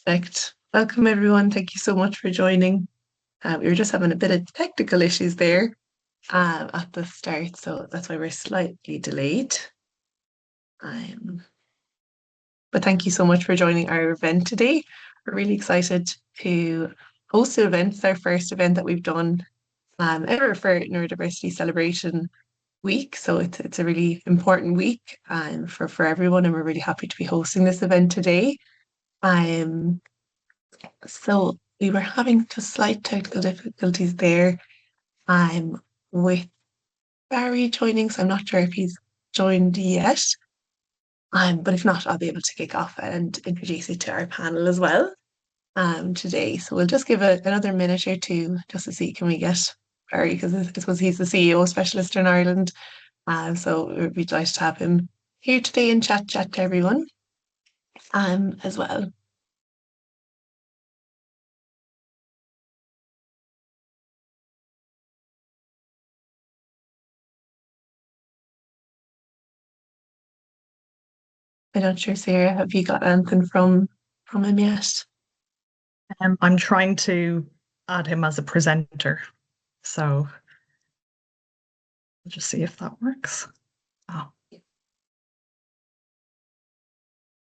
Perfect. Welcome, everyone. Thank you so much for joining. We were just having a bit of technical issues there at the start, so that's why we're slightly delayed. Um, but thank you so much for joining our event today. We're really excited to host the event. It's our first event that we've done ever for Neurodiversity Celebration Week. So it's a really important week for everyone, and we're really happy to be hosting this event today. Um, So we were having just slight technical difficulties there with Barry joining, so I'm not sure if he's joined yet. But if not, I'll be able to kick off and introduce you to our panel as well today. So we'll just give another minute or two just to see can we get Barry, because I suppose he's the CEO of Specialisterne Ireland. So we'd be delighted to have him here today and chat to everyone as well. I'm not sure, Sarah, have you got anything from him yet? I'm trying to add him as a presenter, so we'll just see if that works. Oh.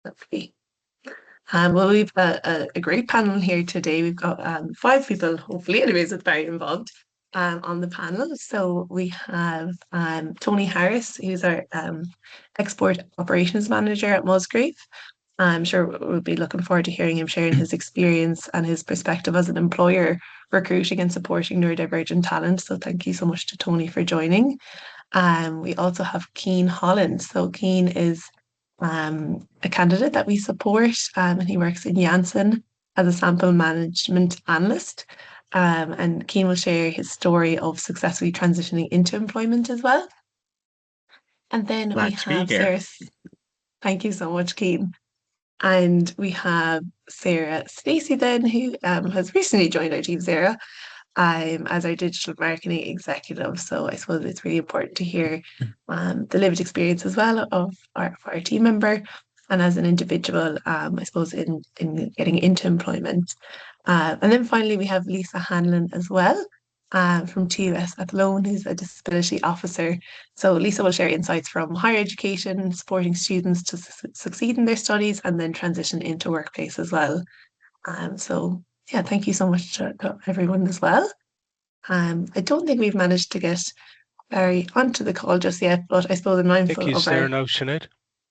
Lovely. Well, we've a great panel here today. We've got five people, hopefully, anyways, with Barry involved on the panel. So we have Tony Harris, who's our Export Operations Manager at Musgrave. I'm sure we'll be looking forward to hearing him sharing his experience and his perspective as an employer recruiting and supporting neurodivergent talent. So thank you so much to Tony for joining. We also have Cian Holland. So Cian is a candidate that we support, and he works in Janssen as a sample management analyst. And Cian will share his story of successfully transitioning into employment as well. And then we have Sarah. Thank you so much, Cian. And we have Sarah Stacey then, who has recently joined our team, Sarah, as our digital marketing executive. So I suppose it's really important to hear the lived experience as well of our team member and as an individual, I suppose, in getting into employment. And then finally, we have Lisa Hanlon as well. From TUS Athlone, who's a disability officer. So Lisa will share insights from higher education, supporting students to succeed in their studies and then transition into workplace as well. So yeah, thank you so much to everyone as well. I don't think we've managed to get Barry onto the call just yet, but I suppose I'm mindful I think he's there now, Sinead.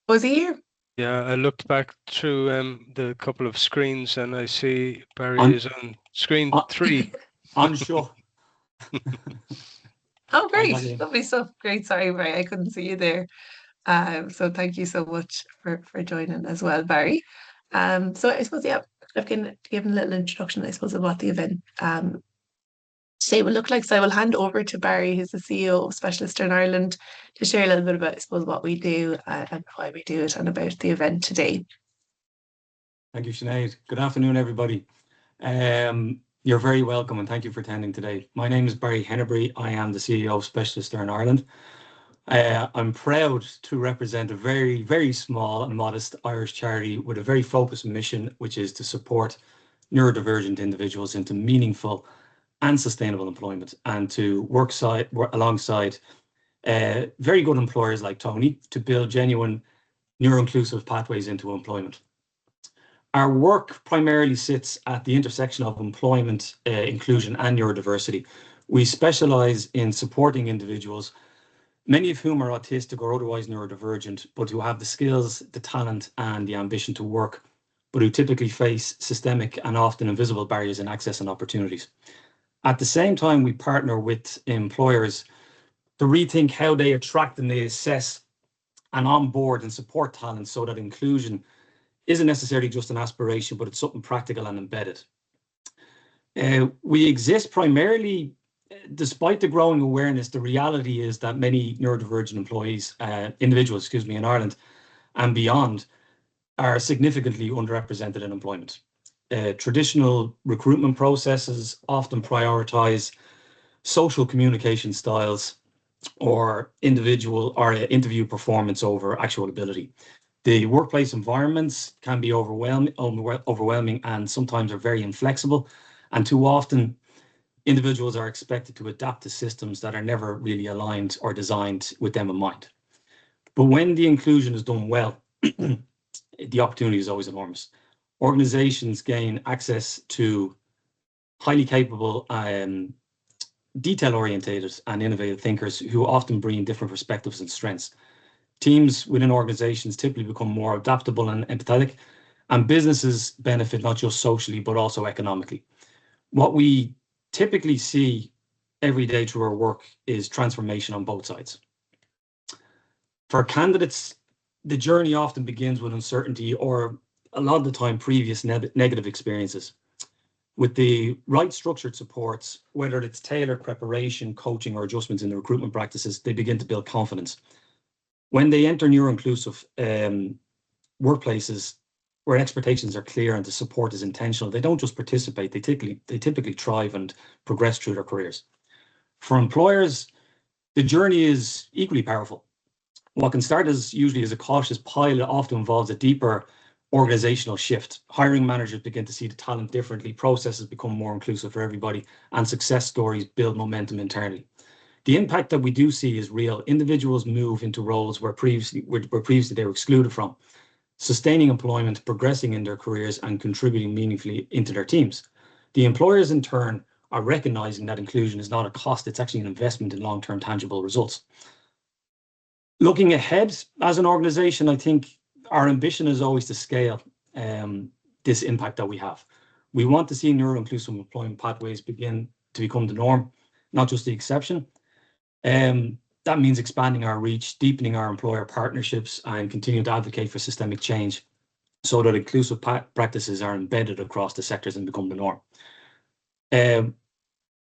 Was he here? Yeah, I looked back through the couple of screens and I see Barry is on screen 3. I'm sure. Oh, great. Lovely stuff. Great. Sorry, Barry, I couldn't see you there. So thank you so much for joining as well, Barry. So I suppose, yeah, I've given a little introduction, I suppose, of what the event today will look like. So I will hand over to Barry, who's the CEO of Specialisterne Ireland, to share a little bit about, I suppose, what we do and why we do it and about the event today. Thank you, Sinead. Good afternoon, everybody. You're very welcome and thank you for attending today. My name is Barry Hennebury. I am the CEO of Specialisterne Ireland. I'm proud to represent a very, very small and modest Irish charity with a very focused mission, which is to support neurodivergent individuals into meaningful and sustainable employment and to work alongside very good employers like Tony to build genuine neuroinclusive pathways into employment. Our work primarily sits at the intersection of employment, inclusion and neurodiversity. We specialise in supporting individuals, many of whom are autistic or otherwise neurodivergent, but who have the skills, the talent and the ambition to work, but who typically face systemic and often invisible barriers in access and opportunities. At the same time, we partner with employers to rethink how they attract and they assess and onboard and support talent so that inclusion isn't necessarily just an aspiration, but it's something practical and embedded. We exist primarily, despite the growing awareness, the reality is that many neurodivergent individuals in Ireland and beyond are significantly underrepresented in employment. Traditional recruitment processes often prioritize social communication styles or interview performance over actual ability. The workplace environments can be overwhelming and sometimes are very inflexible. And too often, individuals are expected to adapt to systems that are never really aligned or designed with them in mind. But when the inclusion is done well, the opportunity is always enormous. Organizations gain access to highly capable, detail-oriented and innovative thinkers who often bring different perspectives and strengths. Teams within organizations typically become more adaptable and empathetic, and businesses benefit not just socially, but also economically. What we typically see every day through our work is transformation on both sides. For candidates, the journey often begins with uncertainty or a lot of the time previous negative experiences. With the right structured supports, whether it's tailored preparation, coaching, or adjustments in the recruitment practices, they begin to build confidence. When they enter Neuroinclusive workplaces where expectations are clear and the support is intentional, they don't just participate, they typically thrive and progress through their careers. For employers, the journey is equally powerful. What can start usually as a cautious pilot often involves a deeper organizational shift. Hiring managers begin to see the talent differently, processes become more inclusive for everybody, and success stories build momentum internally. The impact that we do see is real. Individuals move into roles where previously they were excluded from, sustaining employment, progressing in their careers, and contributing meaningfully into their teams. The employers, in turn, are recognizing that inclusion is not a cost, it's actually an investment in long-term tangible results. Looking ahead as an organization, I think our ambition is always to scale this impact that we have. We want to see neuro-inclusive employment pathways begin to become the norm, not just the exception. That means expanding our reach, deepening our employer partnerships, and continuing to advocate for systemic change so that inclusive practices are embedded across the sectors and become the norm.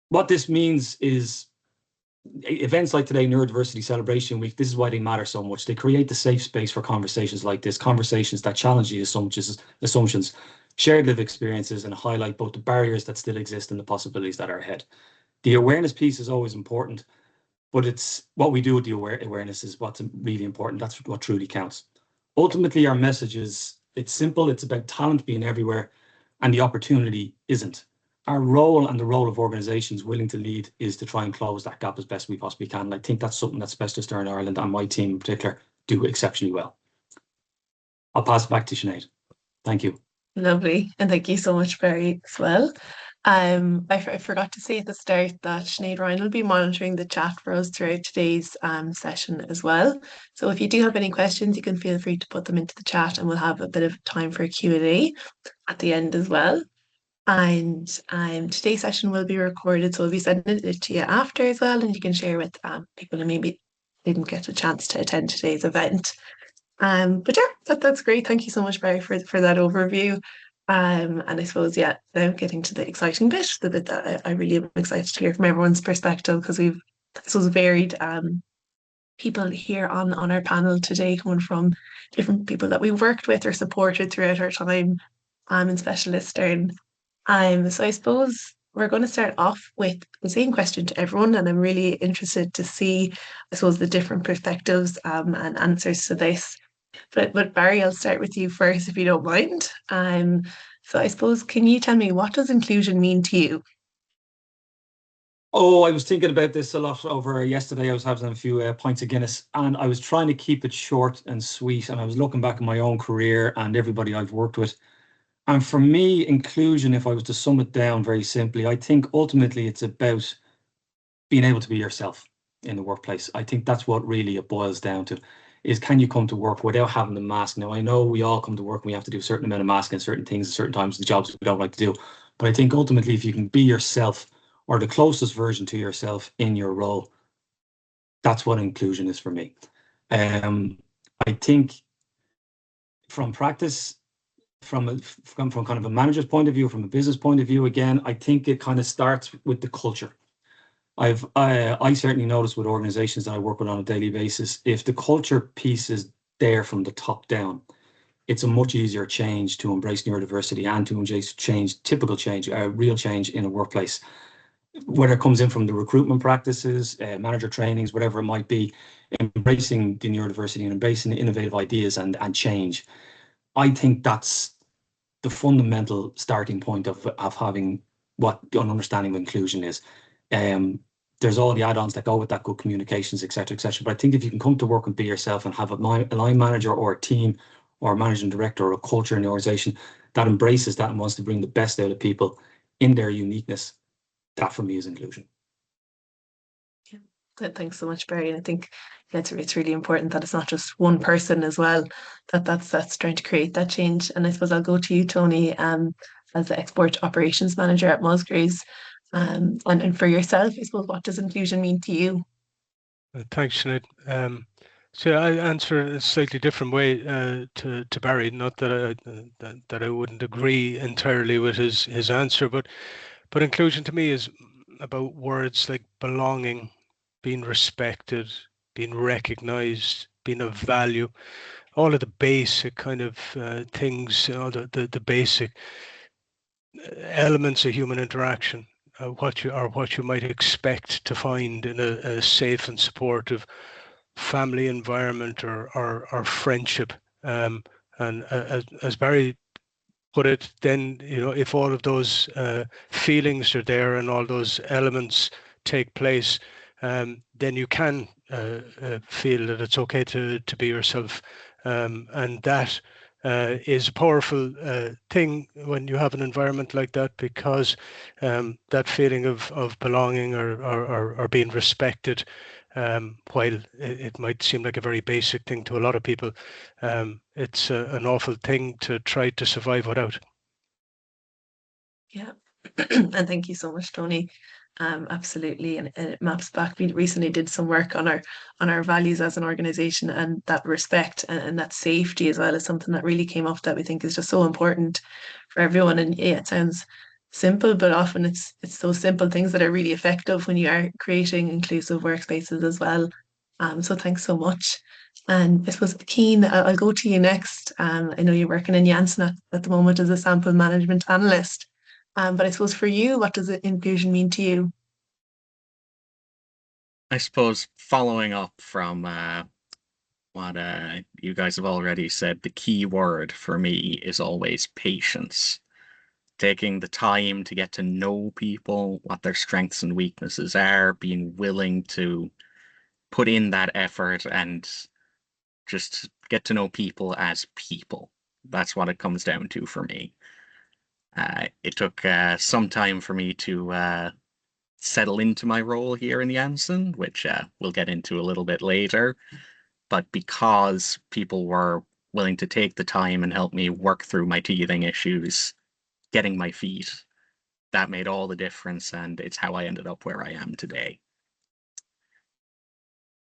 What this means is events like today, Neurodiversity Celebration Week, this is why they matter so much. They create the safe space for conversations like this, conversations that challenge the assumptions, shared lived experiences, and highlight both the barriers that still exist and the possibilities that are ahead. The awareness piece is always important, but it's what we do with the awareness is what's really important. That's what truly counts. Ultimately, our message is, it's simple. It's about talent being everywhere, and the opportunity isn't. Our role and the role of organizations willing to lead is to try and close that gap as best we possibly can. And I think that's something that Specialisterne Ireland and my team in particular do exceptionally well. I'll pass it back to Sinead. Thank you. Lovely. And thank you so much, Barry, as well. I forgot to say at the start that Sinead Ryan will be monitoring the chat for us throughout today's session as well. So if you do have any questions, you can feel free to put them into the chat and we'll have a bit of time for a Q&A at the end as well. And today's session will be recorded, so we'll be sending it to you after as well, and you can share with people who maybe didn't get a chance to attend today's event. But yeah, that's great. Thank you so much, Barry, for that overview. And I suppose, yeah, now getting to the exciting bit, the bit that I really am excited to hear from everyone's perspective, because we've varied people here on our panel today, coming from different people that we've worked with or supported throughout our time in Specialisterne. So I suppose we're going to start off with the same question to everyone, and I'm really interested to see, I suppose, the different perspectives and answers to this. But Barry, I'll start with you first, if you don't mind. So I suppose, can you tell me, what does inclusion mean to you? Oh, I was thinking about this a lot over yesterday. I was having a few pints of Guinness, and I was trying to keep it short and sweet. And I was looking back at my own career and everybody I've worked with. And for me, inclusion, if I was to sum it down very simply, I think ultimately it's about being able to be yourself in the workplace. I think that's what really it boils down to, is can you come to work without having the mask? Now, I know we all come to work and we have to do a certain amount of masking and certain things at certain times, the jobs we don't like to do. But I think ultimately, if you can be yourself or the closest version to yourself in your role, that's what inclusion is for me. I think from practice, from kind of a manager's point of view, from a business point of view, again, I think it kind of starts with the culture. I certainly notice with organizations that I work with on a daily basis, if the culture piece is there from the top down, it's a much easier change to embrace neurodiversity and to embrace change, typical change, real change in a workplace. whether it comes in from the recruitment practices, manager trainings, whatever it might be, embracing the neurodiversity and embracing the innovative ideas and change. I think that's the fundamental starting point of having what an understanding of inclusion is. There's all the add-ons that go with that, good communications, etc., etc. But I think if you can come to work and be yourself and have a line manager or a team or a managing director or a culture in the organization that embraces that and wants to bring the best out of people in their uniqueness, that for me is inclusion. Yeah, thanks so much, Barry. And I think it's really important that it's not just one person as well, that's trying to create that change. And I suppose I'll go to you, Tony, as the export operations manager at Musgraves. And for yourself, I suppose, what does inclusion mean to you? Thanks, Sinead. So I answer a slightly different way to Barry. Not that I wouldn't agree entirely with his answer, but inclusion to me is about words like belonging, being respected, being recognized, being of value, all of the basic kind of things, all the basic elements of human interaction, what you might expect to find in a safe and supportive family environment or friendship. And as Barry put it, then, if all of those feelings are there and all those elements take place, then you can feel that it's okay to be yourself. And that is a powerful thing when you have an environment like that, because that feeling of belonging or being respected, while it might seem like a very basic thing to a lot of people, it's an awful thing to try to survive without. Yeah, and thank you so much, Tony. Absolutely, and it maps back. We recently did some work on our values as an organization, and that respect and that safety as well is something that really came up that we think is just so important for everyone. And yeah, it sounds simple, but often it's those simple things that are really effective when you are creating inclusive workspaces as well. So thanks so much. And I suppose, Keane, I'll go to you next. I know you're working in Janssen at the moment as a sample management analyst. But I suppose for you, what does inclusion mean to you? I suppose following up from what you guys have already said, the key word for me is always patience. Taking the time to get to know people, what their strengths and weaknesses are, being willing to put in that effort and just get to know people as people. That's what it comes down to for me. It took some time for me to settle into my role here in Janssen, which we'll get into a little bit later. But because people were willing to take the time and help me work through my teething issues, getting my feet, that made all the difference, and it's how I ended up where I am today.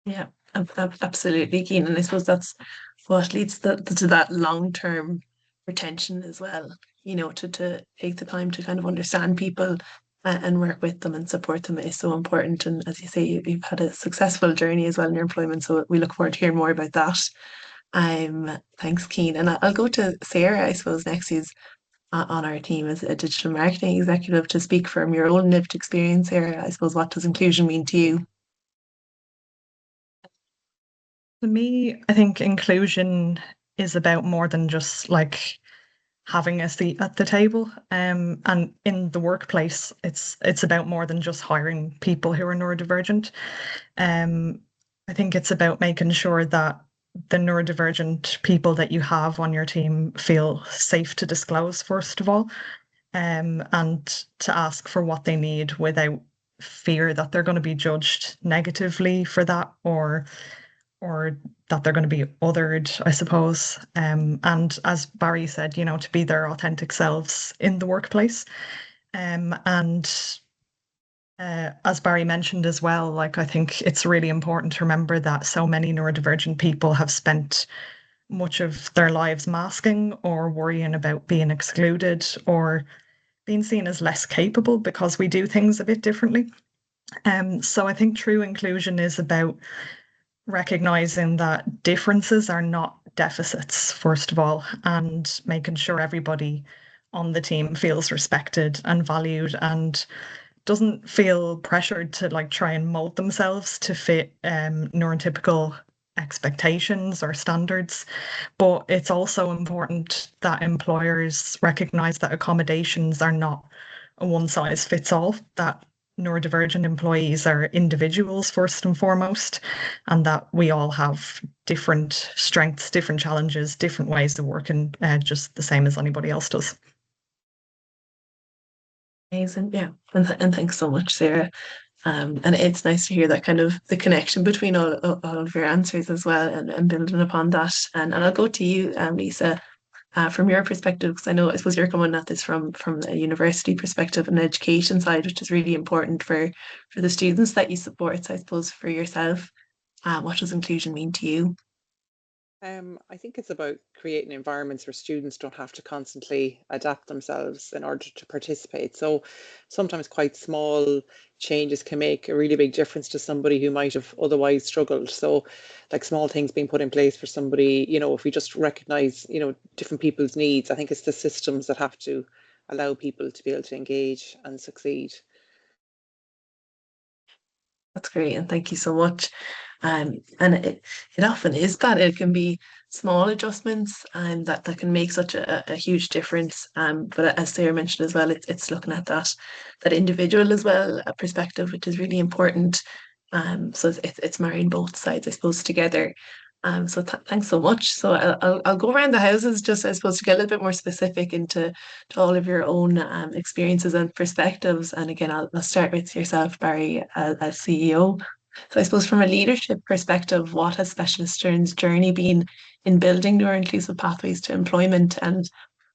Yeah, absolutely, Keen. And I suppose that's what leads to that long-term retention as well, to take the time to kind of understand people and work with them and support them is so important. And as you say, you've had a successful journey as well in your employment, so we look forward to hearing more about that. Thanks, Keen. And I'll go to Sarah, I suppose, next, who's on our team as a digital marketing executive, to speak from your own lived experience here. I suppose, what does inclusion mean to you? To me, I think inclusion is about more than just like having a seat at the table. And in the workplace, it's about more than just hiring people who are neurodivergent. I think it's about making sure that the neurodivergent people that you have on your team feel safe to disclose, first of all, and to ask for what they need without fear that they're going to be judged negatively for that, or that they're going to be othered, I suppose. And as Barry said, to be their authentic selves in the workplace. And as Barry mentioned as well, like, I think it's really important to remember that so many neurodivergent people have spent much of their lives masking or worrying about being excluded or being seen as less capable because we do things a bit differently. So I think true inclusion is about recognizing that differences are not deficits, first of all, and making sure everybody on the team feels respected and valued and doesn't feel pressured to like try and mold themselves to fit neurotypical expectations or standards. But it's also important that employers recognize that accommodations are not a one size fits all, that neurodivergent employees are individuals first and foremost, and that we all have different strengths, different challenges, different ways of working, just the same as anybody else does. Amazing, yeah, and thanks so much, Sarah. And it's nice to hear that kind of the connection between all of your answers as well, and building upon that. And I'll go to you, Lisa, from your perspective, because I suppose you're coming at this from a university perspective and education side, which is really important for the students that you support. So I suppose for yourself, what does inclusion mean to you? I think it's about creating environments where students don't have to constantly adapt themselves in order to participate. So sometimes quite small changes can make a really big difference to somebody who might have otherwise struggled. So like small things being put in place for somebody, if we just recognize, different people's needs, I think it's the systems that have to allow people to be able to engage and succeed. That's great, and thank you so much. And it often is that it can be small adjustments and that can make such a huge difference. But as Sarah mentioned as well, it's looking at that individual as well, a perspective, which is really important. So it's marrying both sides, I suppose, together. So thanks so much. So I'll go around the houses just, I suppose, to get a little bit more specific into to all of your own experiences and perspectives. And again, I'll start with yourself, Barry, as CEO. So I suppose from a leadership perspective, what has Specialisterne journey been in building neuroinclusive pathways to employment, and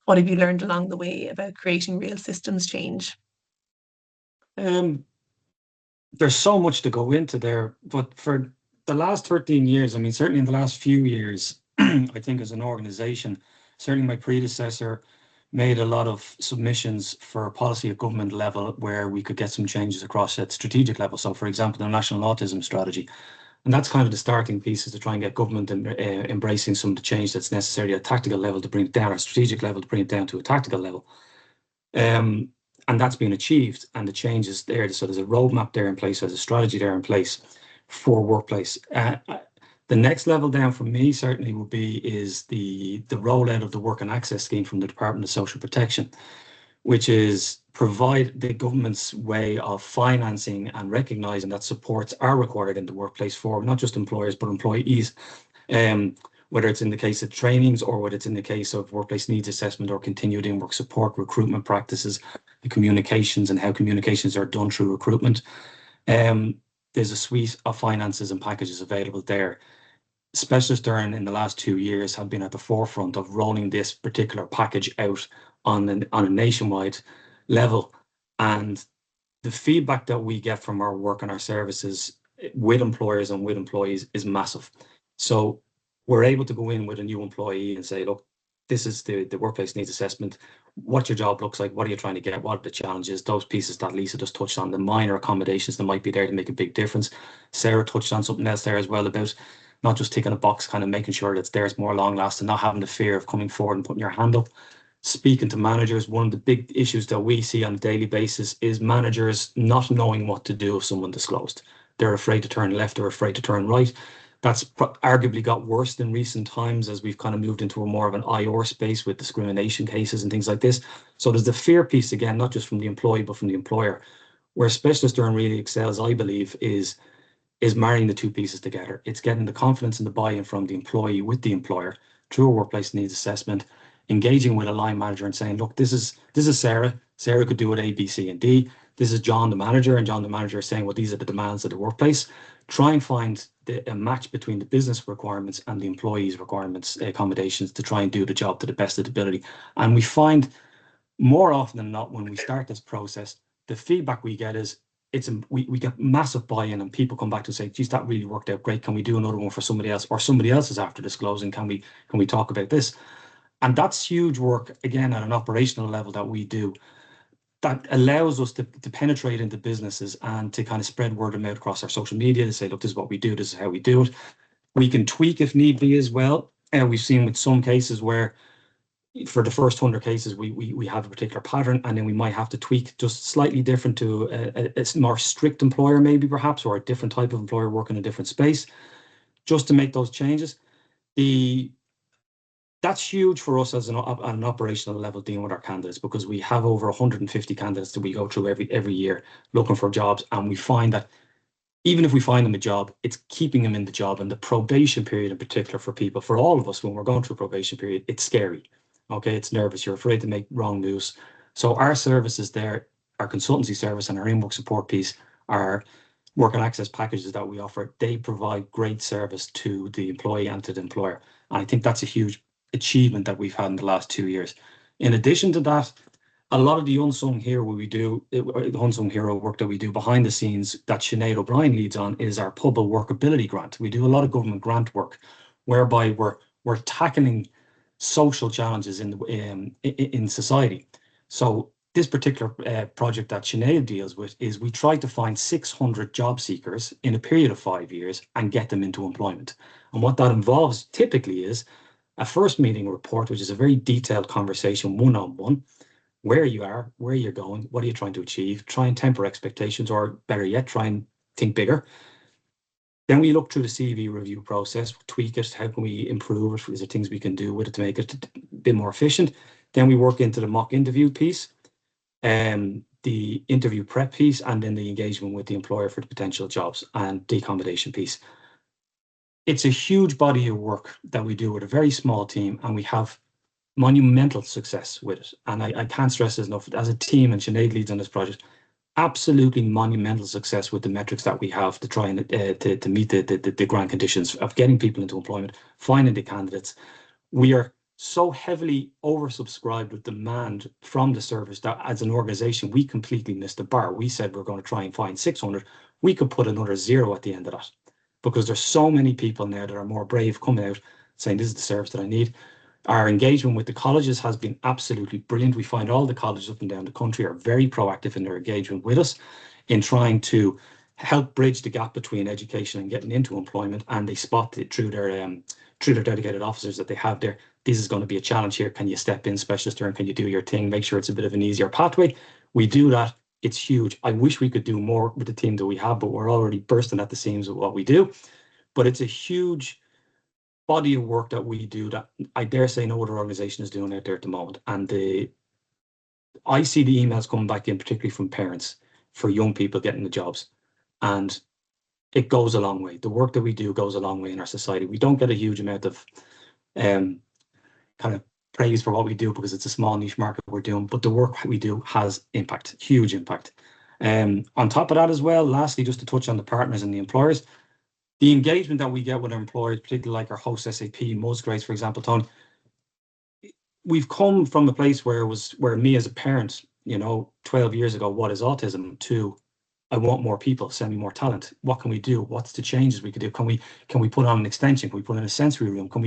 what have you learned along the way about creating real systems change? There's so much to go into there, but for the last 13 years, I mean, certainly in the last few years, I think as an organization, certainly my predecessor made a lot of submissions for policy at government level where we could get some changes across at strategic level. So for example, the National Autism Strategy. And that's kind of the starting piece, is to try and get government embracing some of the change that's necessary at a tactical level to bring it down, or strategic level to bring it down to a tactical level. And that's been achieved, and the change is there. So there's a roadmap there in place, there's a strategy there in place for workplace. The next level down for me certainly would be is the rollout of the Work and Access Scheme from the Department of Social Protection, which is provide the government's way of financing and recognising that supports are required in the workplace for not just employers but employees, whether it's in the case of trainings or whether it's in the case of workplace needs assessment or continued in-work support, recruitment practices, the communications and how communications are done through recruitment. There's a suite of finances and packages available there. Specialisterne in the last 2 years have been at the forefront of rolling this particular package out on a nationwide level. And the feedback that we get from our work and our services with employers and with employees is massive. So we're able to go in with a new employee and say, look, this is the workplace needs assessment, what your job looks like, what are you trying to get, what are the challenges, those pieces that Lisa just touched on, the minor accommodations that might be there to make a big difference. Sarah touched on something else there as well about not just ticking a box, kind of making sure that there's more long lasting, not having the fear of coming forward and putting your hand up. Speaking to managers, one of the big issues that we see on a daily basis is managers not knowing what to do if someone disclosed. They're afraid to turn left or afraid to turn right. That's arguably got worse in recent times as we've kind of moved into a more of an IR space with discrimination cases and things like this. So there's the fear piece again, not just from the employee, but from the employer. Where Specialisterne really excels, I believe, is marrying the two pieces together. It's getting the confidence and the buy-in from the employee with the employer through a workplace needs assessment, engaging with a line manager and saying, look, this is Sarah. Sarah could do it A, B, C, and D. This is John, the manager, and John, the manager, is saying, well, these are the demands of the workplace. Try and find a match between the business requirements and the employees' requirements, accommodations, to try and do the job to the best of the ability. And we find more often than not, when we start this process, the feedback we get is we get massive buy-in, and people come back to say, geez, that really worked out great. Can we do another one for somebody else? Or somebody else is after disclosing, can we talk about this? And that's huge work, again, at an operational level that we do, that allows us to penetrate into businesses and to kind of spread word of mouth across our social media to say, look, this is what we do, this is how we do it. We can tweak if need be as well. And we've seen with some cases where for the first 100 cases, we have a particular pattern, and then we might have to tweak just slightly different to a more strict employer, maybe perhaps, or a different type of employer working in a different space, just to make those changes. That's huge for us as an operational level dealing with our candidates, because we have over 150 candidates that we go through every year looking for jobs, and we find that even if we find them a job, it's keeping them in the job. And the probation period in particular for people, for all of us, when we're going through a probation period, it's scary. Okay, it's nervous. You're afraid to make wrong moves. So our services there, our consultancy service and our in-work support piece, our work and access packages that we offer, they provide great service to the employee and to the employer. And I think that's a huge achievement that we've had in the last 2 years. In addition to that, a lot of the unsung hero work that we do behind the scenes that Sinead O'Brien leads on is our Pubble Workability Grant. We do a lot of government grant work whereby we're tackling social challenges in society. So this particular project that Sinead deals with is we try to find 600 job seekers in a period of 5 years and get them into employment. And what that involves typically is a first meeting report, which is a very detailed conversation, one-on-one, where you are, where you're going, what are you trying to achieve, try and temper expectations, or better yet, try and think bigger. Then we look through the CV review process, tweak it, how can we improve it, is there things we can do with it to make it a bit more efficient. Then we work into the mock interview piece, the interview prep piece, and then the engagement with the employer for the potential jobs and the accommodation piece. It's a huge body of work that we do with a very small team, and we have monumental success with it. And I can't stress this enough, as a team, and Sinead leads on this project, absolutely monumental success with the metrics that we have to try and to meet the grant conditions of getting people into employment, finding the candidates. We are so heavily oversubscribed with demand from the service that as an organization, we completely missed the bar. We said we're going to try and find 600. We could put another 0 at the end of that, because there's so many people now that are more brave coming out saying, this is the service that I need. Our engagement with the colleges has been absolutely brilliant. We find all the colleges up and down the country are very proactive in their engagement with us in trying to help bridge the gap between education and getting into employment, and they spot it through their dedicated officers that they have there. This is going to be a challenge here. Can you step in, specialist, or can you do your thing? Make sure it's a bit of an easier pathway. We do that. It's huge. I wish we could do more with the team that we have, but we're already bursting at the seams with what we do. But it's a huge body of work that we do that I dare say no other organization is doing out there at the moment. And I see the emails coming back in, particularly from parents, for young people getting the jobs. And it goes a long way. The work that we do goes a long way in our society. We don't get a huge amount of kind of praise for what we do because it's a small niche market we're doing, but the work we do has impact, huge impact. On top of that as well, lastly, just to touch on the partners and the employers, the engagement that we get with our employers, particularly like our host SAP, Musgraves, for example, Tony, we've come from a place where me as a parent, 12 years ago, what is autism, to I want more people, send me more talent. What can we do? What's the changes we could do? Can we put on an extension? Can we put in a sensory room? Can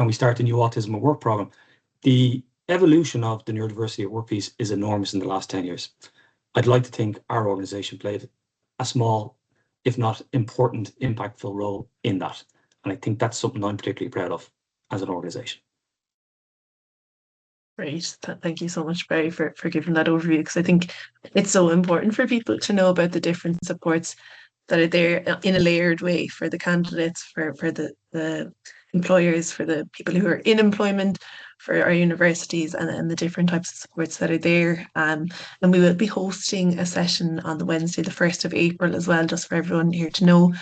we start a new autism at work program? The evolution of the neurodiversity at work piece is enormous in the last 10 years. I'd like to think our organization played a small, if not important, impactful role in that. And I think that's something I'm particularly proud of as an organization. Great. Thank you so much, Barry, for giving that overview, because I think it's so important for people to know about the different supports that are there in a layered way for the candidates, for the employers, for the people who are in employment, for our universities, and the different types of supports that are there. And we will be hosting a session on the Wednesday, the 1st of April as well, just for everyone here to know.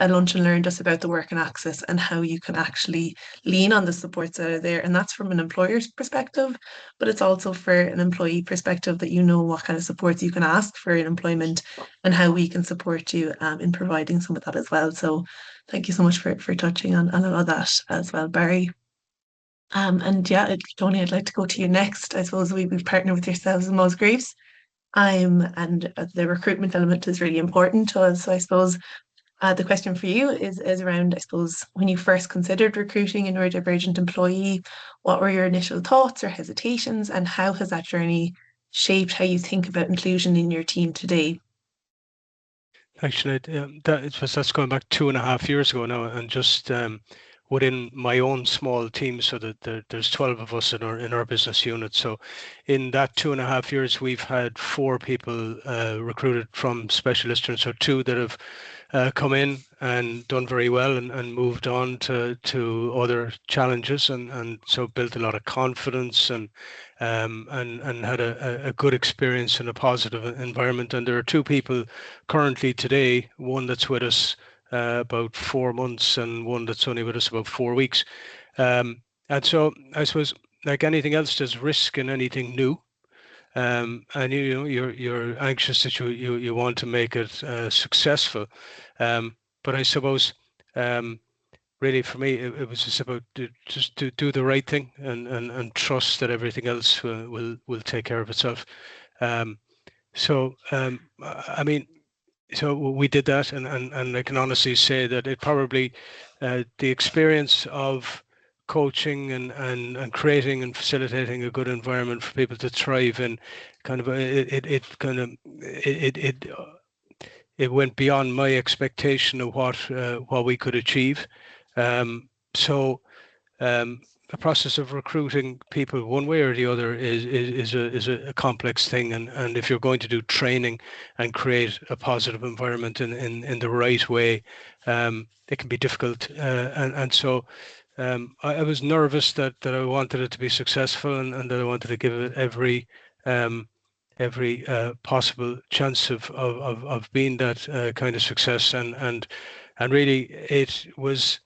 A lunch and learn just about the work and access and how you can actually lean on the supports that are there. And that's from an employer's perspective, but it's also for an employee perspective, that you know what kind of supports you can ask for in employment and how we can support you in providing some of that as well. So thank you so much for touching on a lot of that as well, Barry. And yeah, Tony, I'd like to go to you next. I suppose we've partnered with yourselves and Musgraves. And the recruitment element is really important to us. So I suppose the question for you is around, I suppose, when you first considered recruiting a neurodivergent employee, what were your initial thoughts or hesitations, and how has that journey shaped how you think about inclusion in your team today? Actually, that's going back 2.5 years ago now, and just within my own small team, so that there's 12 of us in our business unit. So in that 2.5 years, we've had 4 people recruited from Specialisterne. So 2 that have come in and done very well and moved on to other challenges, and so built a lot of confidence and had a good experience in a positive environment. And there are 2 people currently today, one that's with us about 4 months and one that's only with us about 4 weeks. And so I suppose, like anything else, there's risk in anything new. And you know, you're anxious that you want to make it successful. But I suppose really for me it was just about just to do the right thing and trust that everything else will take care of itself. So I mean, so we did that, and I can honestly say that it probably the experience of coaching and creating and facilitating a good environment for people to thrive in, kind of it went beyond my expectation of what we could achieve. So the process of recruiting people one way or the other is a complex thing, and if you're going to do training and create a positive environment in the right way, it can be difficult. And so I was nervous that I wanted it to be successful, and that I wanted to give it every possible chance of being that kind of success, and really it was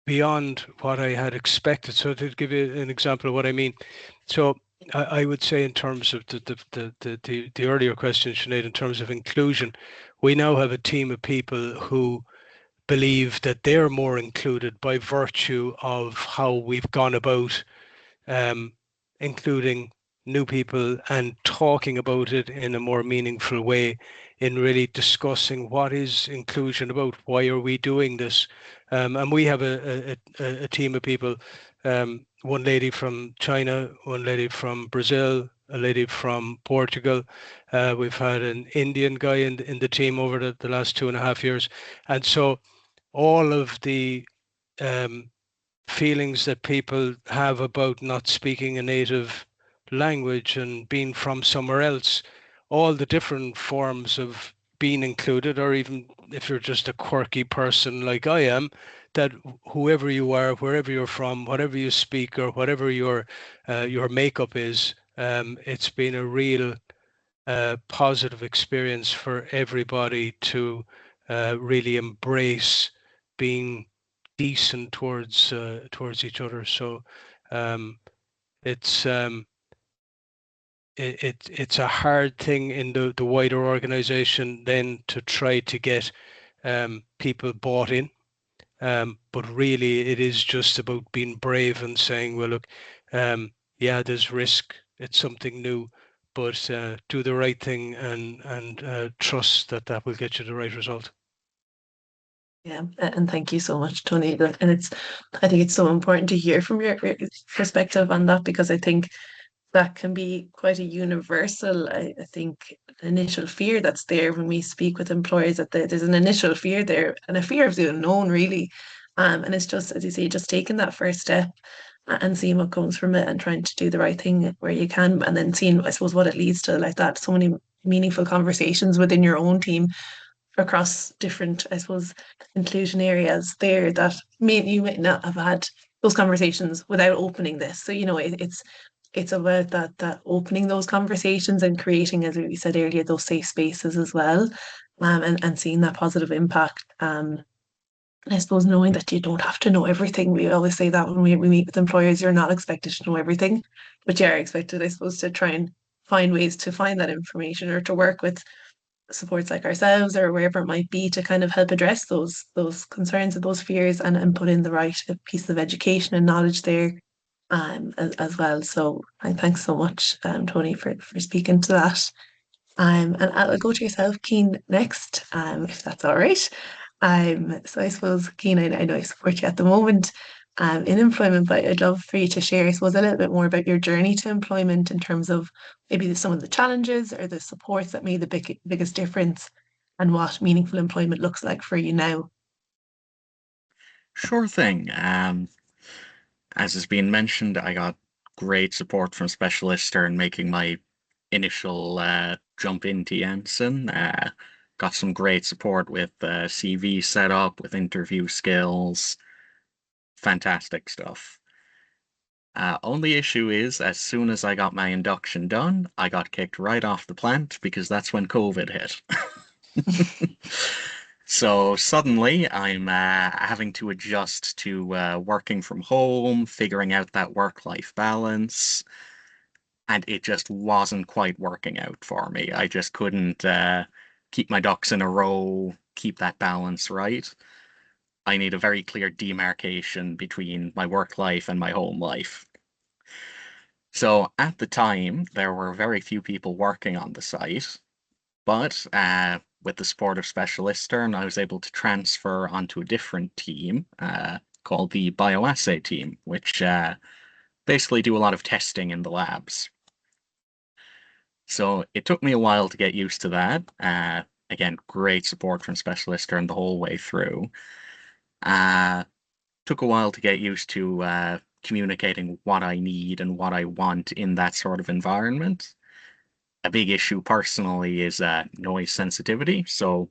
beyond what I had expected. So to give you an example of what I mean, so I would say in terms of the earlier question, Sinead, in terms of inclusion, we now have a team of people who believe that they're more included by virtue of how we've gone about including new people and talking about it in a more meaningful way, in really discussing what is inclusion about, why are we doing this, and we have a team of people, one lady from China, one lady from Brazil, a lady from Portugal. We've had an Indian guy in the team over the last 2.5 years, and so all of the feelings that people have about not speaking a native language and being from somewhere else, all the different forms of being included, or even if you're just a quirky person like I am, that whoever you are, wherever you're from, whatever you speak, or whatever your makeup is, it's been a real positive experience for everybody to really embrace being decent towards each other. So it's it's a hard thing in the wider organization then to try to get people bought in. But really, it is just about being brave and saying, well, look, yeah, there's risk. It's something new, but do the right thing and trust that will get you the right result. Yeah, and thank you so much, Tony. And I think it's so important to hear from your perspective on that, because I think that can be quite a universal, I think, initial fear that's there when we speak with employers, that there's an initial fear there, and a fear of the unknown, really. And it's just, as you say, just taking that first step and seeing what comes from it and trying to do the right thing where you can, and then seeing, I suppose, what it leads to, like that, so many meaningful conversations within your own team across different, I suppose, inclusion areas there that you might not have had those conversations without opening this. So, it's about that opening those conversations and creating, as we said earlier, those safe spaces as well, and seeing that positive impact. And I suppose knowing that you don't have to know everything. We always say that when we meet with employers, you're not expected to know everything, but you are expected, I suppose, to try and find ways to find that information, or to work with supports like ourselves or wherever it might be, to kind of help address those concerns and those fears, and put in the right piece of education and knowledge there as well. So thanks so much, Tony, for speaking to that. And I'll go to yourself, Keen, next, if that's all right. So I suppose, Keen, I know I support you at the moment in employment, but I'd love for you to share, I suppose, a little bit more about your journey to employment, in terms of maybe some of the challenges or the supports that made the biggest difference, and what meaningful employment looks like for you now. Sure thing. As has been mentioned, I got great support from Specialisterne in making my initial jump into Jensen. Got some great support with CV setup, with interview skills. Fantastic stuff. Only issue is, as soon as I got my induction done, I got kicked right off the plant because that's when COVID hit. So suddenly I'm having to adjust to working from home, figuring out that work-life balance, and it just wasn't quite working out for me. I just couldn't keep my ducks in a row, keep that balance right. I need a very clear demarcation between my work life and my home life. So at the time, there were very few people working on the site, but with the support of Specialisterne, I was able to transfer onto a different team called the bioassay team, which basically do a lot of testing in the labs. So it took me a while to get used to that. Again, great support from Specialisterne the whole way through. Took a while to get used to communicating what I need and what I want in that sort of environment. A big issue personally is noise sensitivity. So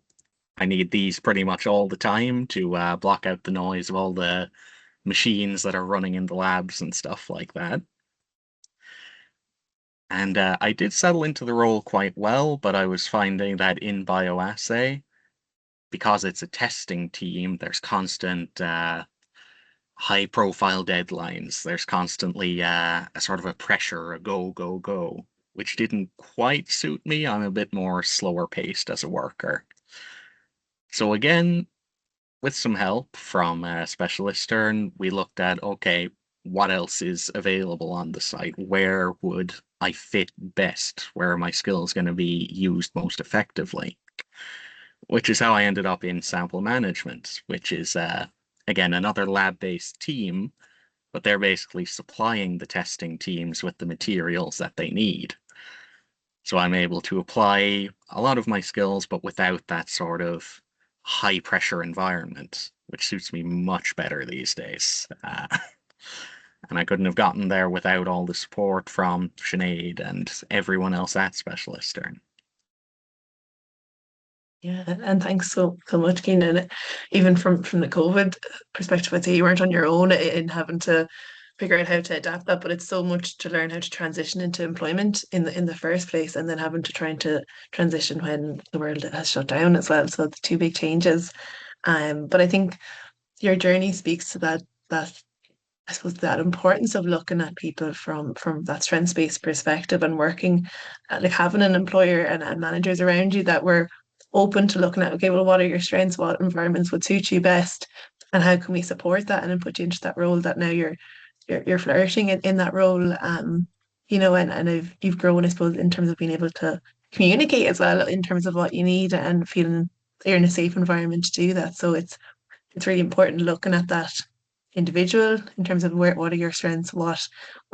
I need these pretty much all the time to block out the noise of all the machines that are running in the labs and stuff like that. And I did settle into the role quite well, but I was finding that in bioassay, because it's a testing team, there's constant high profile deadlines. There's constantly a sort of a pressure, a go, go, go, which didn't quite suit me. I'm a bit more slower paced as a worker. So again, with some help from Specialisterne, we looked at, okay, what else is available on the site? Where would I fit best? Where are my skills going to be used most effectively? Which is how I ended up in sample management, which is, again, another lab-based team, but they're basically supplying the testing teams with the materials that they need. So I'm able to apply a lot of my skills, but without that sort of high pressure environment, which suits me much better these days. And I couldn't have gotten there without all the support from Sinead and everyone else at Specialisterne. Yeah, and thanks so much, Keenan. And even from the COVID perspective, I'd say you weren't on your own in having to figure out how to adapt that, but it's so much to learn how to transition into employment in the first place, and then having to try to transition when the world has shut down as well. So the two big changes. But I think your journey speaks to that I suppose that importance of looking at people from that strengths-based perspective and working like having an employer and managers around you that were open to looking at, okay, well, what are your strengths, what environments would suit you best, and how can we support that and then put you into that role that now you're flourishing in that role. And you've grown, I suppose, in terms of being able to communicate as well in terms of what you need and feeling you're in a safe environment to do that. So it's really important looking at that individual in terms of what are your strengths, what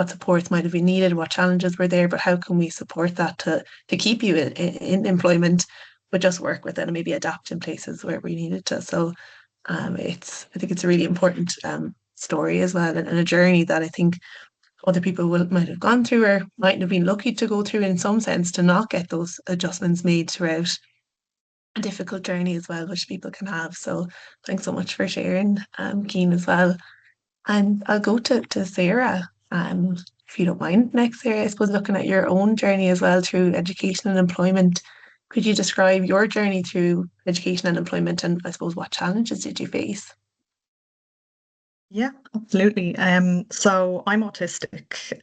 supports might have been needed, what challenges were there, but how can we support that to keep you in employment, but just work with it and maybe adapt in places where we needed to. So I think it's a really important story as well, and a journey that I think other people might have gone through or mightn't have been lucky to go through in some sense to not get those adjustments made throughout a difficult journey as well, which people can have. So thanks so much for sharing, Keen, as well. And I'll go to Sarah, if you don't mind next, Sarah. I suppose looking at your own journey as well through education and employment, could you describe your journey through education and employment, and I suppose what challenges did you face? Yeah, absolutely. So I'm autistic.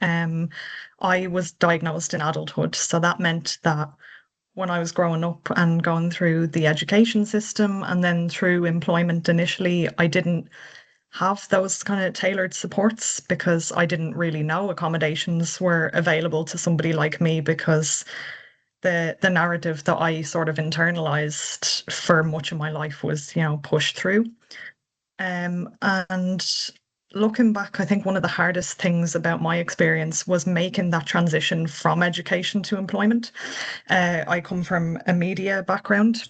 I was diagnosed in adulthood, so that meant that when I was growing up and going through the education system and then through employment initially, I didn't have those kind of tailored supports because I didn't really know accommodations were available to somebody like me, because the narrative that I sort of internalized for much of my life was, pushed through. And looking back, I think one of the hardest things about my experience was making that transition from education to employment. I come from a media background,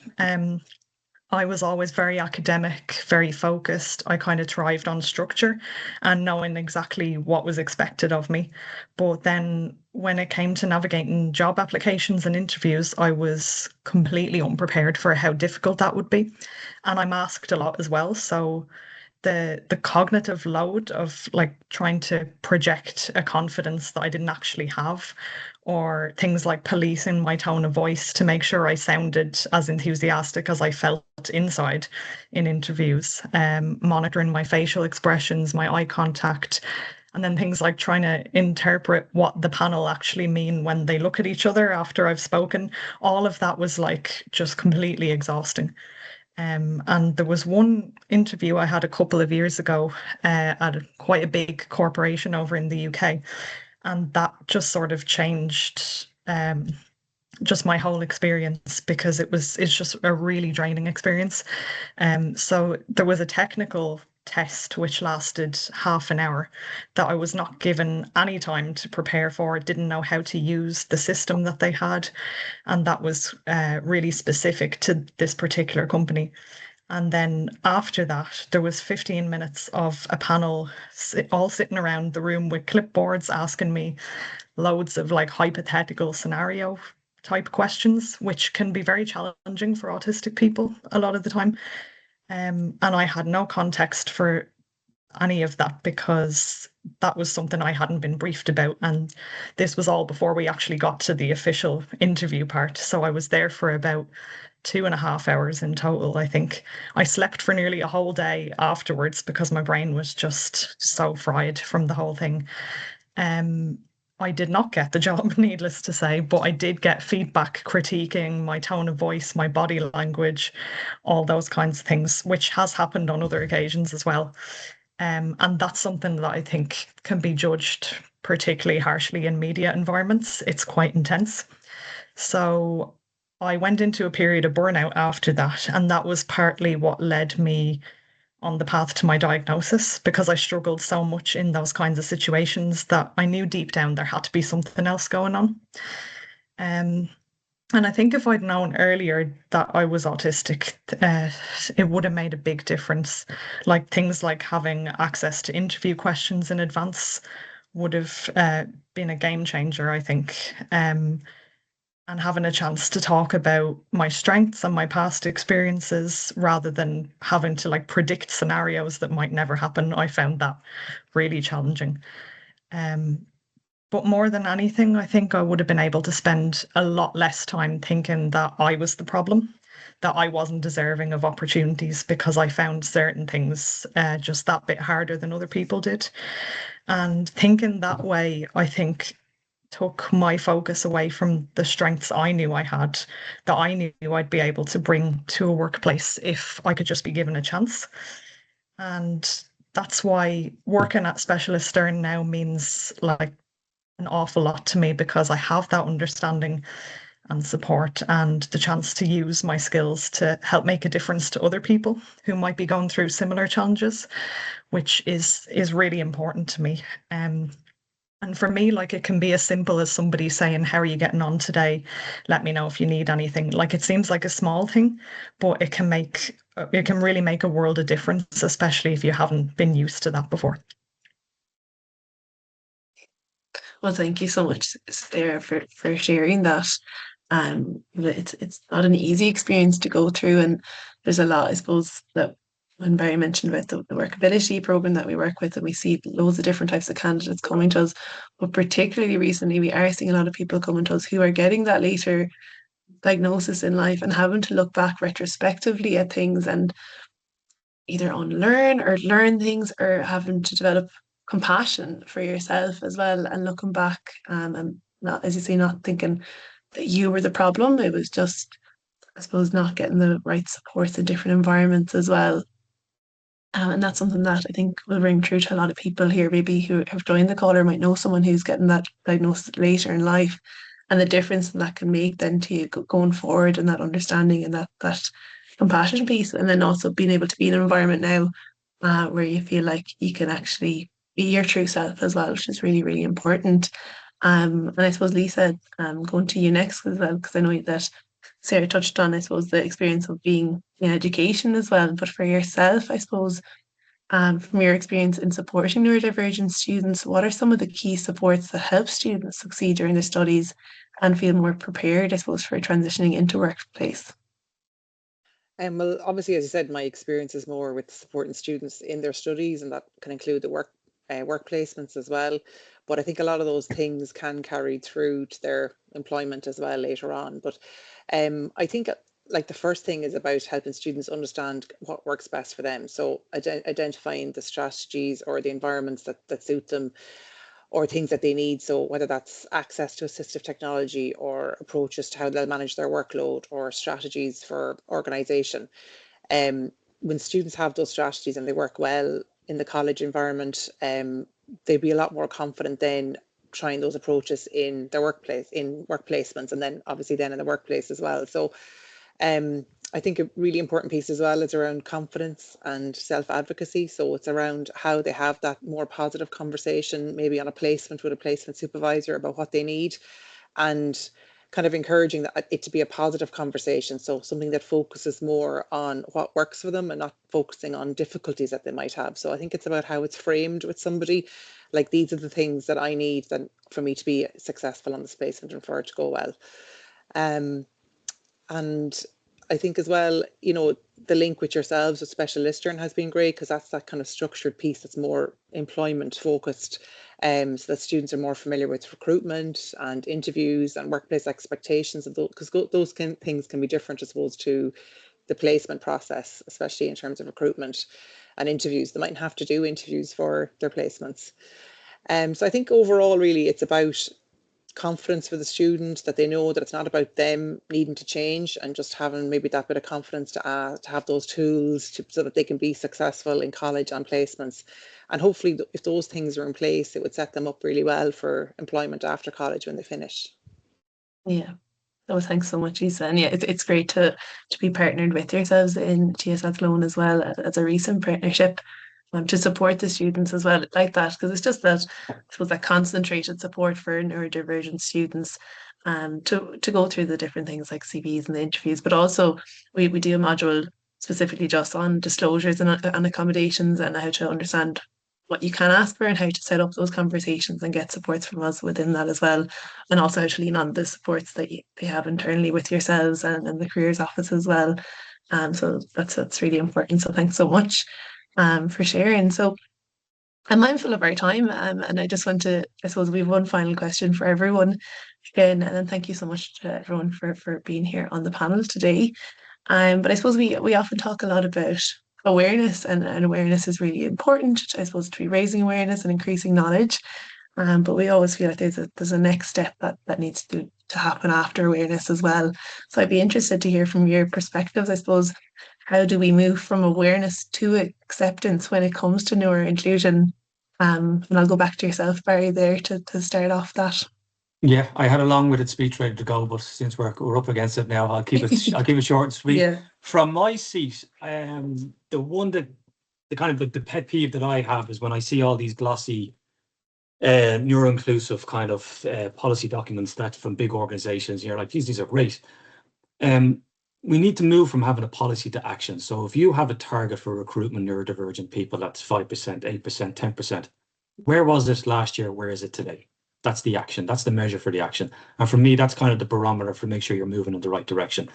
I was always very academic, very focused. I kind of thrived on structure and knowing exactly what was expected of me. But then when it came to navigating job applications and interviews, I was completely unprepared for how difficult that would be. And I masked a lot as well. So the cognitive load of like trying to project a confidence that I didn't actually have, or things like policing my tone of voice to make sure I sounded as enthusiastic as I felt inside in interviews, monitoring my facial expressions, my eye contact, and then things like trying to interpret what the panel actually mean when they look at each other after I've spoken. All of that was like just completely exhausting. And there was one interview I had a couple of years ago at quite a big corporation over in the UK, and that just sort of changed just my whole experience because it's just a really draining experience. So there was a technical test which lasted half an hour that I was not given any time to prepare for, didn't know how to use the system that they had, and that was really specific to this particular company. And then after that, there was 15 minutes of a panel all sitting around the room with clipboards asking me loads of like hypothetical scenario type questions, which can be very challenging for autistic people a lot of the time. And I had no context for any of that because that was something I hadn't been briefed about. And this was all before we actually got to the official interview part. So I was there for about 2.5 hours in total, I think. I slept for nearly a whole day afterwards because my brain was just so fried from the whole thing. I did not get the job, needless to say, but I did get feedback critiquing my tone of voice, my body language, all those kinds of things, which has happened on other occasions as well. And that's something that I think can be judged particularly harshly in media environments. It's quite intense. So I went into a period of burnout after that, and that was partly what led me on the path to my diagnosis because I struggled so much in those kinds of situations that I knew deep down there had to be something else going on. And I think if I'd known earlier that I was autistic, it would have made a big difference. Like things like having access to interview questions in advance would have been a game changer, I think. And having a chance to talk about my strengths and my past experiences rather than having to like predict scenarios that might never happen. I found that really challenging. But more than anything, I think I would have been able to spend a lot less time thinking that I was the problem, that I wasn't deserving of opportunities because I found certain things just that bit harder than other people did. And thinking that way, I think took my focus away from the strengths I knew I had, that I knew I'd be able to bring to a workplace if I could just be given a chance. And that's why working at Specialisterne now means like an awful lot to me because I have that understanding and support and the chance to use my skills to help make a difference to other people who might be going through similar challenges, which is really important to me. And for me, like it can be as simple as somebody saying, "How are you getting on today? Let me know if you need anything." Like it seems like a small thing, but it can really make a world of difference, especially if you haven't been used to that before. Well, thank you so much, Sarah, for sharing that. It's not an easy experience to go through, and there's a lot, I suppose, that when Barry mentioned about the workability program that we work with, and we see loads of different types of candidates coming to us, but particularly recently, we are seeing a lot of people coming to us who are getting that later diagnosis in life and having to look back retrospectively at things and either unlearn or learn things or having to develop compassion for yourself as well and looking back and not, as you say, not thinking that you were the problem. It was just, I suppose, not getting the right supports in different environments as well. And that's something that I think will ring true to a lot of people here, maybe who have joined the call or might know someone who's getting that diagnosis later in life, and the difference that can make then to you going forward and that understanding and that compassion piece, and then also being able to be in an environment now where you feel like you can actually be your true self as well, which is really, really important. And I suppose, Lisa, going to you next as well, because I know that Sarah touched on, I suppose, the experience of being in education as well. But for yourself, I suppose, from your experience in supporting neurodivergent students, what are some of the key supports that help students succeed during their studies and feel more prepared, I suppose, for transitioning into workplace? Well, obviously, as I said, my experience is more with supporting students in their studies, and that can include the work placements as well. But I think a lot of those things can carry through to their employment as well later on. But I think like the first thing is about helping students understand what works best for them. So identifying the strategies or the environments that suit them, or things that they need. So whether that's access to assistive technology or approaches to how they'll manage their workload or strategies for organisation. When students have those strategies and they work well in the college environment, they'd be a lot more confident then trying those approaches in their workplace, in work placements, and then obviously then in the workplace as well. So I think a really important piece as well is around confidence and self-advocacy. So it's around how they have that more positive conversation, maybe on a placement with a placement supervisor about what they need, and kind of encouraging it to be a positive conversation. So something that focuses more on what works for them and not focusing on difficulties that they might have. So I think it's about how it's framed with somebody. Like, these are the things that I need for me to be successful on this placement and for it to go well. And I think as well, the link with yourselves with Specialisterne has been great, because that's that kind of structured piece that's more employment focused, so that students are more familiar with recruitment and interviews and workplace expectations, because those things can be different, I suppose, to the placement process, especially in terms of recruitment and interviews. They mightn't have to do interviews for their placements. So I think overall, really, it's about confidence for the student, that they know that it's not about them needing to change, and just having maybe that bit of confidence to have those tools so that they can be successful in college and placements. And hopefully, if those things are in place, it would set them up really well for employment after college when they finish. Yeah. Oh, thanks so much, Lisa. And yeah, it's great to be partnered with yourselves in TSS Loan as well as a recent partnership, to support the students as well like that, because it's just that, I suppose, that concentrated support for neurodivergent students, to go through the different things like CVs and the interviews, but also we do a module specifically just on disclosures and accommodations, and how to understand what you can ask for and how to set up those conversations and get supports from us within that as well, and also how to lean on the supports that they have internally with yourselves and the careers office as well. So that's really important. So thanks so much for sharing. So I'm mindful of our time, and I just want to, I suppose, we have one final question for everyone again, and then thank you so much to everyone for being here on the panel today. But I suppose we often talk a lot about awareness, and awareness is really important, I suppose, to be raising awareness and increasing knowledge. But we always feel like there's a next step that needs to happen after awareness as well. So I'd be interested to hear from your perspectives, I suppose. How do we move from awareness to acceptance when it comes to neuroinclusion? And I'll go back to yourself, Barry, there to start off that. Yeah, I had a long-winded speech ready to go, but since we're up against it now, I'll keep it short and sweet. Yeah. From my seat, the kind of the pet peeve that I have is when I see all these glossy neuro-inclusive kind of policy documents that from big organizations. You're like, geez, these are great. We need to move from having a policy to action. So if you have a target for recruitment neurodivergent people, that's 5%, 8%, 10%. Where was this last year? Where is it today? That's the action. That's the measure for the action. And for me, that's kind of the barometer for make sure you're moving in the right direction.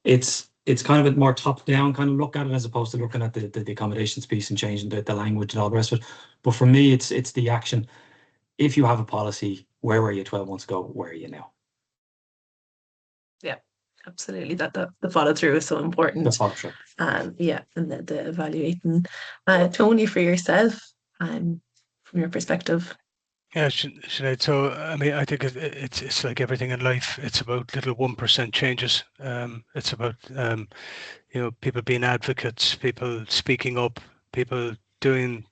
It's kind of a more top-down kind of look at it, as opposed to looking at the accommodations piece and changing the language and all the rest of it. But for me, it's the action. If you have a policy, where were you 12 months ago? Where are you now? Yeah, absolutely. That the follow through is so important. The follow through. Yeah, and the evaluating. Tony, for yourself, from your perspective. Yeah, Sinead. So I mean, I think it's like everything in life. It's about little 1% changes. It's about people being advocates, people speaking up, people doing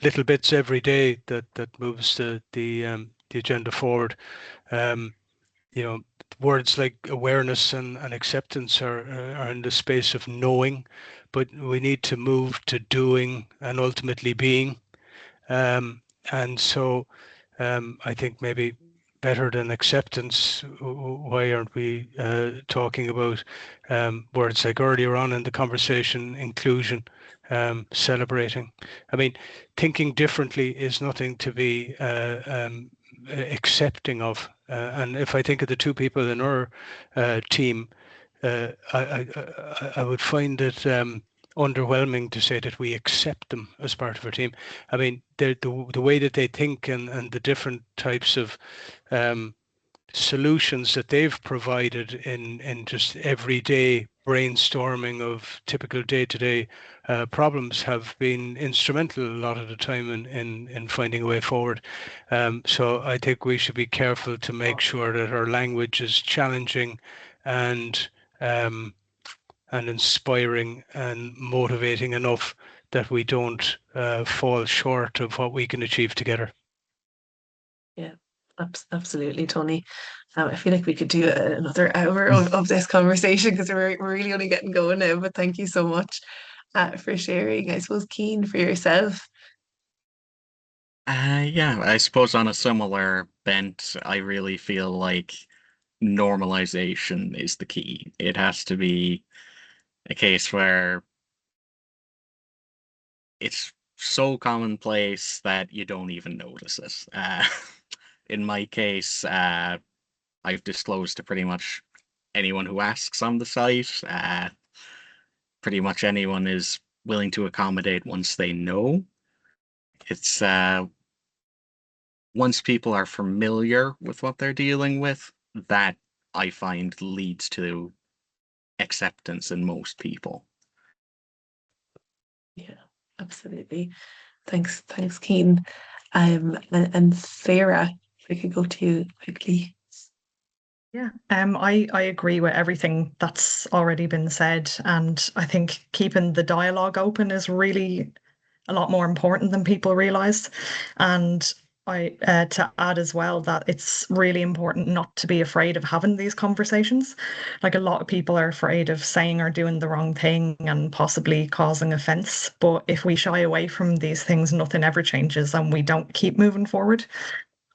little bits every day that moves the agenda forward. Words like awareness and acceptance are in the space of knowing, but we need to move to doing and ultimately being. And so I think maybe better than acceptance, why aren't we talking about words like earlier on in the conversation, inclusion, celebrating? I mean, thinking differently is nothing to be accepting of. And if I think of the two people in our team, I would find it underwhelming to say that we accept them as part of our team. I mean, the way that they think and the different types of solutions that they've provided in just everyday brainstorming of typical day-to-day problems have been instrumental a lot of the time in finding a way forward. So I think we should be careful to make sure that our language is challenging and inspiring and motivating enough that we don't fall short of what we can achieve together. Yeah, absolutely, Tony. I feel like we could do another hour of this conversation because we're really only getting going now. But thank you so much for sharing. I suppose, Keen, for yourself. Yeah, I suppose on a similar bent, I really feel like normalization is the key. It has to be a case where it's so commonplace that you don't even notice it. In my case, I've disclosed to pretty much anyone who asks on the site. Pretty much anyone is willing to accommodate once they know. It's once people are familiar with what they're dealing with, that I find leads to acceptance in most people. Yeah, absolutely. Thanks, Keen. And Sarah, if we could go to you quickly. Yeah, I agree with everything that's already been said, and I think keeping the dialogue open is really a lot more important than people realize. And I to add as well that it's really important not to be afraid of having these conversations. Like a lot of people are afraid of saying or doing the wrong thing and possibly causing offense. But if we shy away from these things, nothing ever changes and we don't keep moving forward.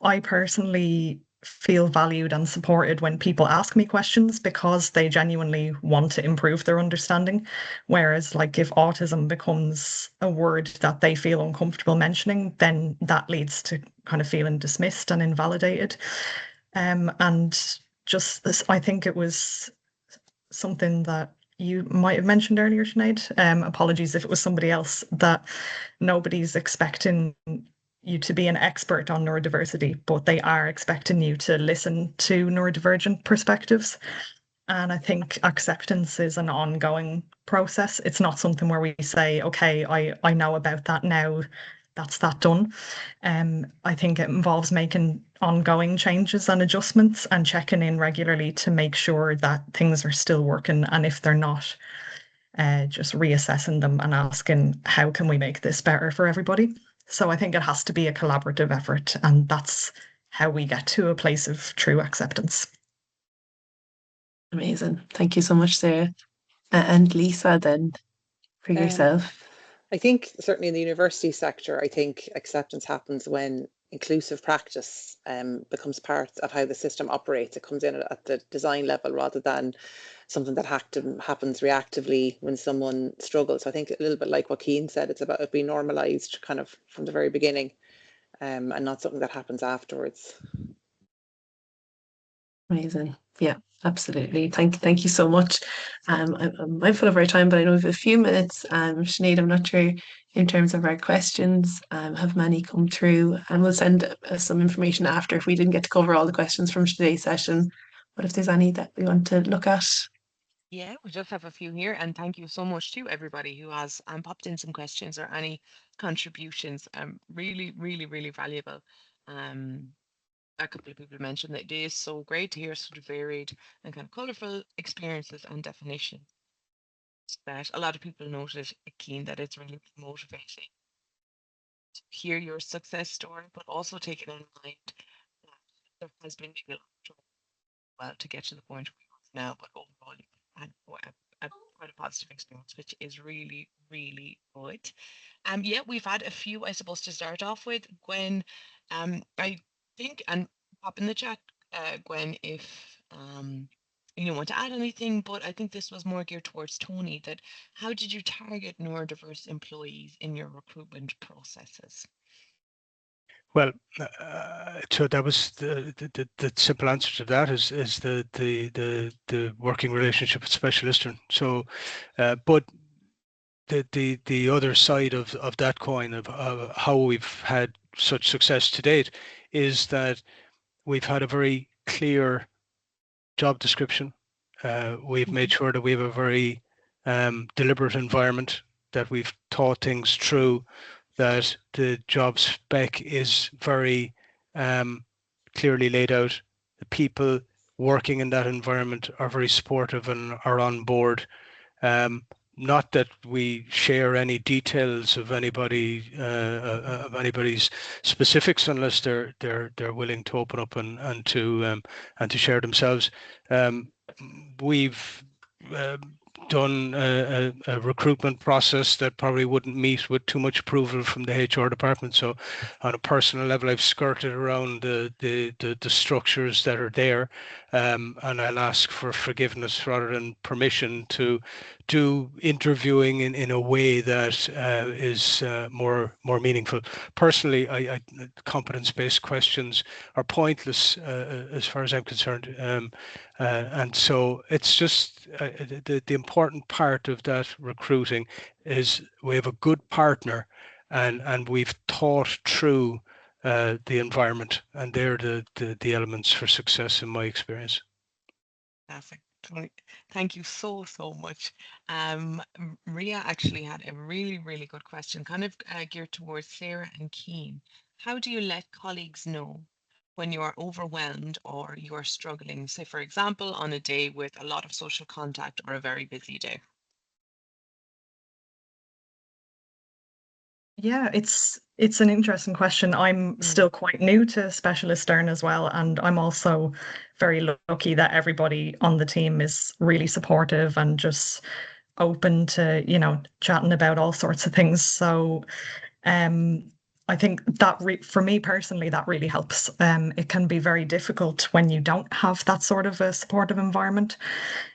I personally feel valued and supported when people ask me questions because they genuinely want to improve their understanding. Whereas, like, if autism becomes a word that they feel uncomfortable mentioning, then that leads to kind of feeling dismissed and invalidated. And just this, I think it was something that you might have mentioned earlier, Sinead. Apologies if it was somebody else, that nobody's expecting you to be an expert on neurodiversity, but they are expecting you to listen to neurodivergent perspectives. And I think acceptance is an ongoing process. It's not something where we say, okay, I know about that now, that's that done. I think it involves making ongoing changes and adjustments and checking in regularly to make sure that things are still working. And if they're not, just reassessing them and asking, how can we make this better for everybody? So I think it has to be a collaborative effort, and that's how we get to a place of true acceptance. Amazing. Thank you so much, Sarah. And Lisa, then, for yourself. I think certainly in the university sector, I think acceptance happens when inclusive practice becomes part of how the system operates. It comes in at the design level rather than something that happens reactively when someone struggles. So I think a little bit like what Keane said, it's about it being normalized kind of from the very beginning, and not something that happens afterwards. Amazing. Yeah, absolutely. Thank you so much. I'm mindful of our time, but I know we have a few minutes. Sinead, I'm not sure in terms of our questions, have many come through, and we'll send some information after if we didn't get to cover all the questions from today's session. But if there's any that we want to look at. Yeah, we just have a few here, and thank you so much to everybody who has popped in some questions or any contributions. Really, really, really valuable. A couple of people mentioned that it is so great to hear sort of varied and kind of colourful experiences and definitions. That a lot of people noted, Keen, that it's really motivating to hear your success story, but also taking in mind that there has been maybe a lot of trouble, well, to get to the point where we are now, but overall you've had quite a positive experience, which is really, really good. Yeah, we've had a few, I suppose, to start off with. Gwen, I think, and pop in the chat, Gwen, if you don't want to add anything, but I think this was more geared towards Tony, that how did you target neurodiverse employees in your recruitment processes? Well, so that was the simple answer to that is the working relationship with Specialisterne. So, but the other side of that coin of how we've had such success to date is that we've had a very clear job description. We've made sure that we have a very deliberate environment, that we've thought things through, that the job spec is very clearly laid out. The people working in that environment are very supportive and are on board. Not that we share any details of anybody's specifics unless they're willing to open up and to share themselves. We've done a recruitment process that probably wouldn't meet with too much approval from the HR department. So on a personal level, I've skirted around the structures that are there, and I'll ask for forgiveness rather than permission to do interviewing in a way that is more meaningful. Personally, I competence-based questions are pointless as far as I'm concerned, and so it's just the important part of that recruiting is we have a good partner, and we've thought through the environment, and they're the elements for success in my experience. Fantastic. Tony, thank you so much. Ria actually had a really good question, kind of geared towards Sarah and Keane. How do you let colleagues know when you are overwhelmed or you are struggling, say for example, on a day with a lot of social contact or a very busy day? Yeah, it's an interesting question. I'm still quite new to Specialisterne as well, and I'm also very lucky that everybody on the team is really supportive and just open to, chatting about all sorts of things. So I think that for me personally, that really helps. It can be very difficult when you don't have that sort of a supportive environment.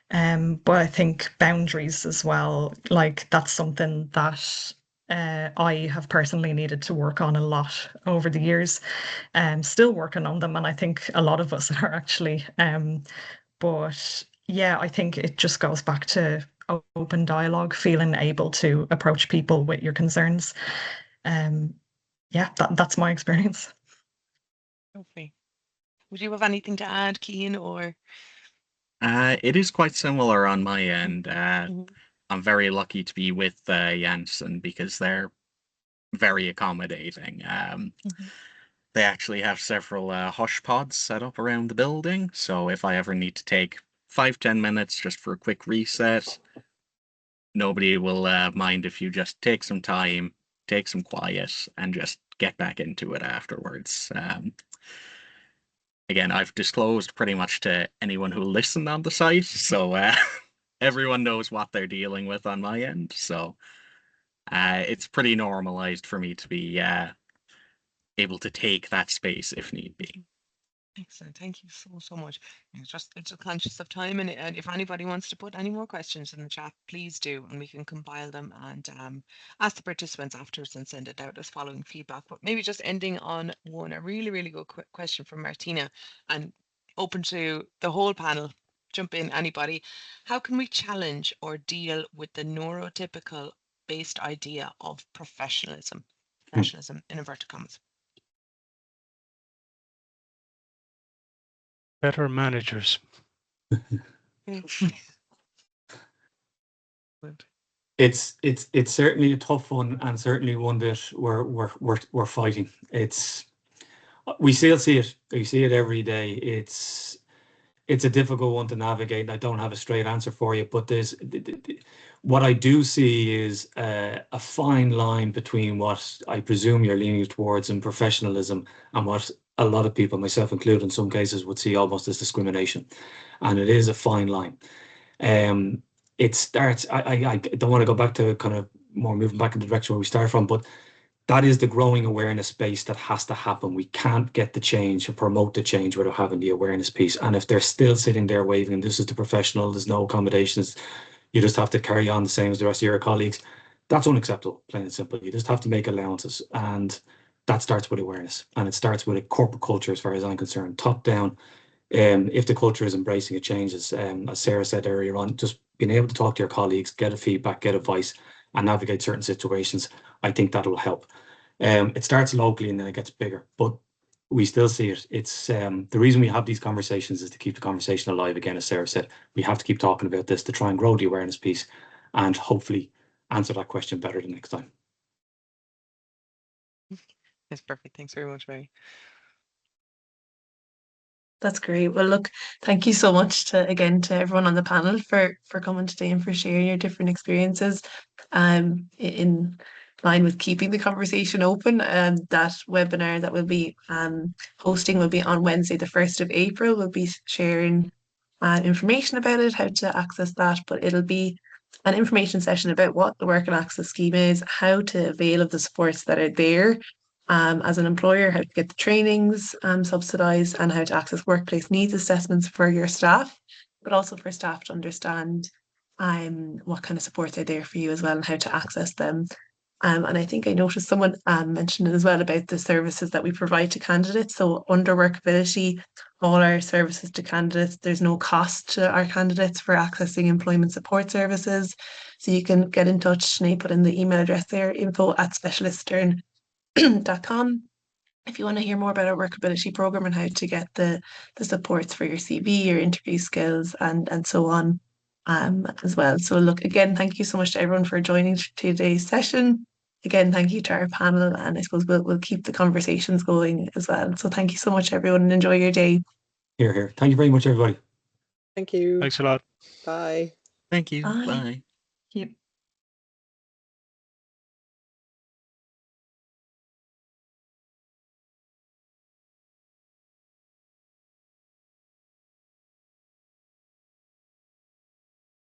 But I think boundaries as well, like that's something that I have personally needed to work on a lot over the years. Still working on them, and I think a lot of us are actually. But yeah, I think it just goes back to open dialogue, feeling able to approach people with your concerns. Yeah, that's my experience. Okay. Would you have anything to add, Keane, or? It is quite similar on my end. Mhm. I'm very lucky to be with Janssen because they're very accommodating. They actually have several hush pods set up around the building, so if I ever need to take 5-10 minutes just for a quick reset, nobody will mind if you just take some time, take some quiet, and just get back into it afterwards. Again, I've disclosed pretty much to anyone who listened on the site, so everyone knows what they're dealing with on my end. So it's pretty normalized for me to be able to take that space if need be. Excellent. Thank you so much. It's just conscious of time, and if anybody wants to put any more questions in the chat, please do, and we can compile them and ask the participants afterwards and send it out as following feedback. But maybe just ending on a really good question from Martina, and open to the whole panel. Jump in, anybody. How can we challenge or deal with the neurotypical based idea of professionalism? Professionalism in inverted commas. Better managers. It's certainly a tough one, and certainly one that we're fighting. We still see it. We see it every day. It's a difficult one to navigate, and I don't have a straight answer for you. But what I do see is a fine line between what I presume you're leaning towards in professionalism and what a lot of people, myself included, in some cases would see almost as discrimination, and it is a fine line. It starts. I don't want to go back to kind of more moving back in the direction where we start from, but that is the growing awareness space that has to happen. We can't get the change or promote the change without having the awareness piece. And if they're still sitting there waving, this is the professional, there's no accommodations, you just have to carry on the same as the rest of your colleagues, that's unacceptable, plain and simple. You just have to make allowances. And that starts with awareness. And it starts with a corporate culture, as far as I'm concerned, top down. If the culture is embracing a change, as Sarah said earlier on, just being able to talk to your colleagues, get a feedback, get advice, and navigate certain situations, I think that will help. It starts locally and then it gets bigger, but we still see it. It's the reason we have these conversations is to keep the conversation alive. Again, as Sarah said, we have to keep talking about this to try and grow the awareness piece and hopefully answer that question better the next time. That's perfect. Thanks very much, Mary. That's great. Well, look, thank you so much to everyone on the panel for coming today and for sharing your different experiences. In line with keeping the conversation open, that webinar that we'll be hosting will be on Wednesday, the 1st of April. We'll be sharing information about it, how to access that, but it'll be an information session about what the work and access scheme is, how to avail of the supports that are there. As an employer, how to get the trainings subsidised and how to access workplace needs assessments for your staff, but also for staff to understand what kind of supports are there for you as well and how to access them. And I think I noticed someone mentioned as well about the services that we provide to candidates. So under Workability, all our services to candidates, there's no cost to our candidates for accessing employment support services. So you can get in touch. Sinead put in the email address there, info@specialisterne.com if you want to hear more about our workability program and how to get the supports for your CV, your interview skills, and so on as well. So look, again, thank you so much to everyone for joining today's session. Again, thank you to our panel, and I suppose we'll keep the conversations going as well. So thank you so much, everyone, and enjoy your day. Here. Thank you very much, everybody. Thank you. Thanks a lot. Bye. Thank you. Bye. Bye.